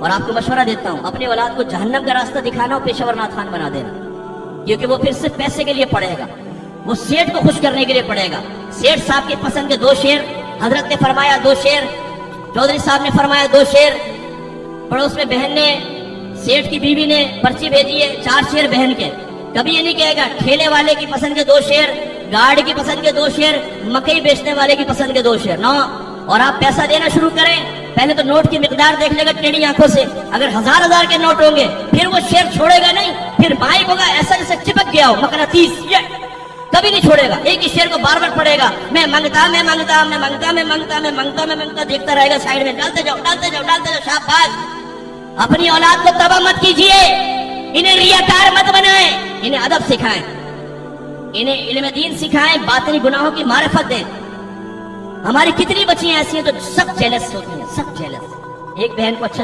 اور آپ کو مشورہ دیتا ہوں اپنی اولاد کو جہنم کا راستہ دکھانا اور پیشور نعت خوان بنا دینا، کیونکہ وہ پھر صرف پیسے کے لیے پڑھے گا، وہ سیٹ کو خوش کرنے کے لیے پڑھے گا۔ سیٹ صاحب کی پسند کے 2 شعر حضرت نے فرمایا، 2 شعر چودھری صاحب نے فرمایا، 2 شعر پڑوس میں بہن نے، سیٹ کی بیوی نے پرچی بھیجی ہے 4 شعر بہن کے۔ کبھی یہ نہیں کہے گا ٹھیلے والے کی پسند کے 2 شعر، گاڑی کی پسند کے 2 شعر، مکئی بیچنے والے کی پسند کے 2 شعر، نو۔ اور آپ پیسہ دینا شروع کریں، پہلے تو نوٹ کی مقدار دیکھ لے گا ٹیڑھی آنکھوں سے، اگر 1000 کے نوٹ ہوں گے پھر وہ شعر چھوڑے گا نہیں، پھر مائک ہوگا ایسا جیسے چپک گیا ہو مقناطیس، کبھی نہیں چھوڑے گا، ایک ہی شعر کو بار بار پڑھے گا، میں منگتا میں منگتا میں منگتا میں منگتا میں منگتا میں منگتا، دیکھتا رہے گا سائیڈ میں، ڈالتے جاؤ ڈالتے جاؤ ڈالتے جاؤ۔ شاباش، اپنی اولاد کو تباہ مت کیجیے، انہیں ریاکار مت بنائیں، انہیں ادب سکھائیں، انہیں علم دین سکھائیں، باطنی گناہوں کی معرفت دیں۔ ہماری کتنی بچیاں ایسی ہیں جو سب جیلس ہوتی ہیں، سب جیلس۔ ایک بہن کو اچھا